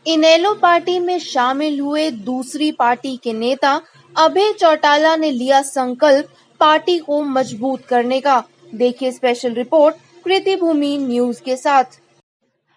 इनेलो party में शामिल हुए दूसरी पार्टी के नेता अभय चौटाला ने लिया संकल्प पार्टी को मजबूत करने का। देखिए स्पेशल रिपोर्ट कृति भूमि न्यूज के साथ।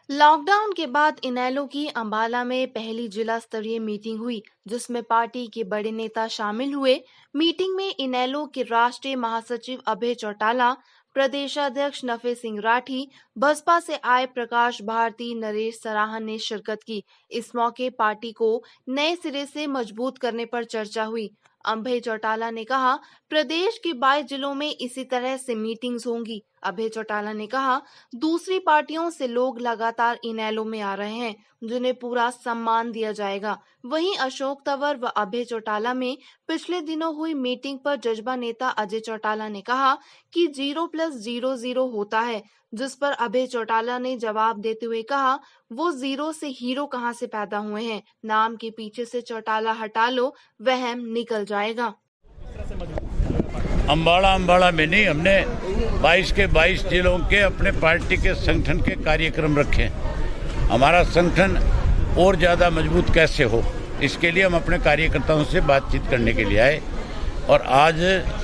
लॉकडाउन के बाद इनेलो की अंबाला में पहली जिला स्तरीय मीटिंग हुई, जिसमें पार्टी के बड़े नेता शामिल हुए। मीटिंग में इनेलो के राष्ट्रीय महासचिव अभय चौटाला, प्रदेशाध्यक्ष नफे सिंह राठी, बसपा से आए प्रकाश भारती, नरेश सराहन ने शिरकत की। इस मौके पार्टी को नए सिरे से मजबूत करने पर चर्चा हुई। अभय चौटाला ने कहा, प्रदेश के 22 जिलों में इसी तरह से मीटिंग्स होंगी। अभय चौटाला ने कहा, दूसरी पार्टियों से लोग लगातार इनेलो में आ रहे हैं, जिन्हें पूरा सम्मान दिया जाएगा। वहीं अशोक तंवर व अभय चौटाला में पिछले दिनों हुई मीटिंग पर जज्बा नेता अजय चौटाला ने कहा कि 0+0 होता है, जिस पर अभय चौटाला ने जवाब देते हुए कहा, वो जीरो से हीरो कहां से पैदा हुए हैं। नाम के पीछे से चौटाला हटा लो, वहम निकल जाएगा। अंबाला में नहीं, हमने 22 के 22 जिलों के अपने पार्टी के संगठन के कार्यक्रम रखे। हमारा संगठन और ज़्यादा मजबूत कैसे हो, इसके लिए हम अपने कार्यकर्ताओं से बातचीत करने के लिए आए। और आज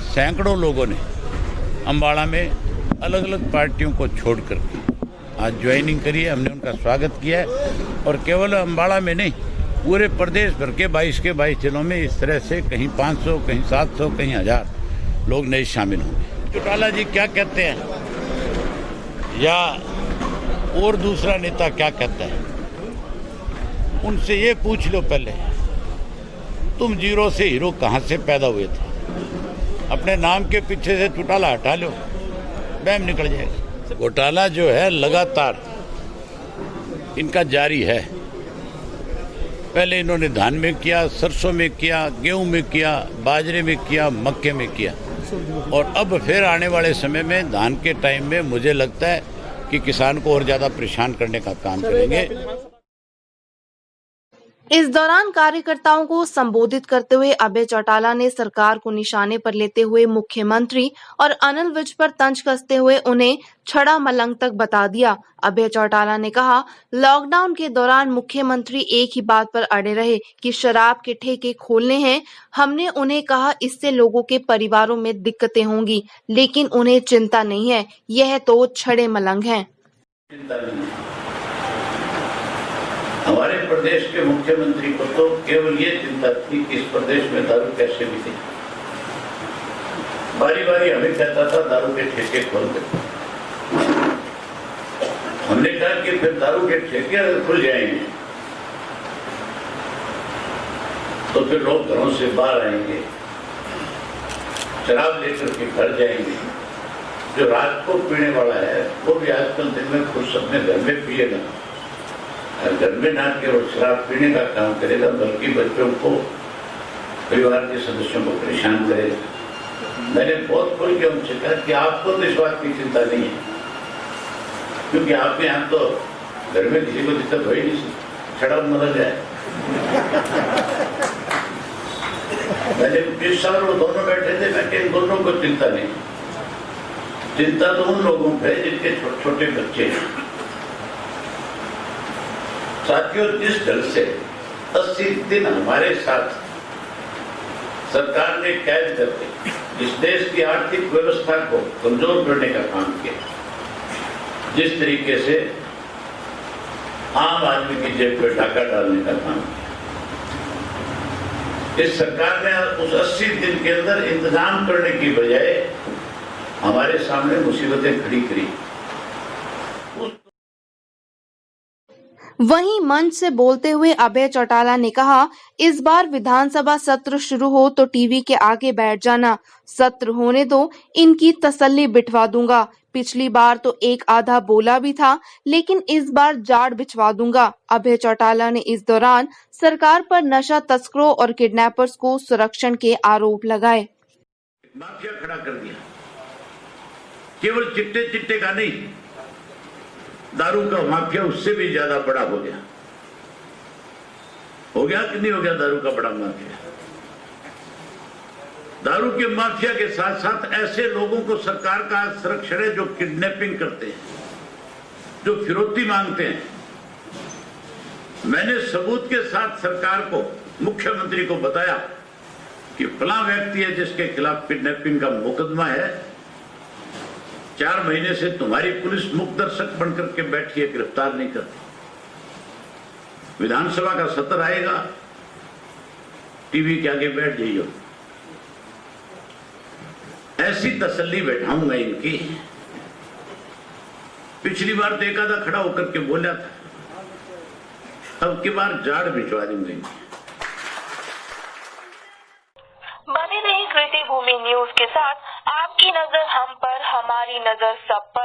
सैकड़ों लोगों ने अंबाला में अलग अलग पार्टियों को छोड़कर आज ज्वाइनिंग करी है। हमने उनका स्वागत किया है। और केवल अंबाला में नहीं, पूरे प्रदेश भर के 22 के 22 जिलों में इस तरह से कहीं 500, कहीं 700, कहीं 1000 लोग नए शामिल होंगे। चौटाला जी क्या कहते हैं या और दूसरा नेता क्या कहता है, उनसे ये पूछ लो पहले, तुम जीरो से हीरो कहां से पैदा हुए थे। अपने नाम के पीछे से चौटाला हटा लो, बैम निकल जाएगा। घोटाला जो है लगातार इनका जारी है। पहले इन्होंने धान में किया, सरसों में किया, गेहूं में किया, बाजरे में किया, मक्के में किया। और अब फिर आने वाले समय में धान के टाइम में मुझे लगता है कि किसान को और ज्यादा परेशान करने का काम करेंगे। इस दौरान कार्यकर्ताओं को संबोधित करते हुए अभय चौटाला ने सरकार को निशाने पर लेते हुए मुख्यमंत्री और अनिल विज पर तंज कसते हुए उन्हें छड़ा मलंग तक बता दिया। अभय चौटाला ने कहा, लॉकडाउन के दौरान मुख्यमंत्री एक ही बात पर अड़े रहे कि शराब के ठेके खोलने हैं। हमने उन्हें कहा इससे लोगों के परिवारों में दिक्कतें होंगी, लेकिन उन्हें चिंता नहीं है, यह तो छड़े मलंग हैं। हमारे प्रदेश के मुख्यमंत्री को तो केवल ये चिंता थी कि इस प्रदेश में दारू कैसे मिले। बारी बारी हमें कहता था दारू के ठेके खोल दे। हमने कहा कि फिर दारू के ठेके अगर खुल जाएंगे तो फिर लोग घरों से बाहर आएंगे, शराब लेकर के घर जाएंगे। जो रात को पीने वाला है वो भी आजकल दिन में खुद अपने घर में पिएगा, घर में ना केवल शराब पीने का काम करेगा बल्कि बच्चों को, परिवार के सदस्यों को परेशान करेगा। मैंने बहुत खुल के उनसे कहा कि आपको तो इस बात की चिंता नहीं है, क्योंकि आपके यहाँ तो घर में किसी को दिक्कत हो ही नहीं, छड़ा मदद जाए। मैंने जिस साल वो दोनों बैठे थे, मैं इन दोनों को चिंता नहीं, चिंता तो उन लोगों को है जिनके छोटे छोटे बच्चे हैं। साथियों, जिस ढंग से 80 दिन हमारे साथ सरकार ने कैद करके इस देश की आर्थिक व्यवस्था को कमजोर करने का काम किया, जिस तरीके से आम आदमी की जेब पर डाका डालने का काम किया, इस सरकार ने उस 80 दिन के अंदर इंतजाम करने की बजाय हमारे सामने मुसीबतें खड़ी करी। वहीं मंच से बोलते हुए अभय चौटाला ने कहा, इस बार विधानसभा सत्र शुरू हो तो टीवी के आगे बैठ जाना, सत्र होने दो, इनकी तसल्ली बिठवा दूंगा। पिछली बार तो एक आधा बोला भी था, लेकिन इस बार जाड़ बिछवा दूंगा। अभय चौटाला ने इस दौरान सरकार पर नशा तस्करों और किडनैपर्स को संरक्षण के आरोप लगाए। माफिया खड़ा कर दिया, केवल चिट्टे का नहीं, दारू का माफिया उससे भी ज्यादा बड़ा हो गया कि नहीं हो गया? दारू का बड़ा माफिया, दारू के माफिया के साथ साथ ऐसे लोगों को सरकार का संरक्षण है जो किडनैपिंग करते हैं, जो फिरौती मांगते हैं। मैंने सबूत के साथ सरकार को, मुख्यमंत्री को बताया कि फलां व्यक्ति है जिसके खिलाफ किडनैपिंग का मुकदमा है, 4 महीने से तुम्हारी पुलिस मुख दर्शक बनकर के बैठी है, गिरफ्तार नहीं करती। विधानसभा का सत्र आएगा, टीवी के आगे बैठ जाइयो, ऐसी तसल्ली बैठाऊंगा इनकी। पिछली बार तो एक आधा खड़ा होकर के बोला था, अब की बार जाड़ भिजवा दूंगा इनकी। बने रही कृति भूमि न्यूज के साथ, आपकी नजर हम पर, हमारी नजर सब पर।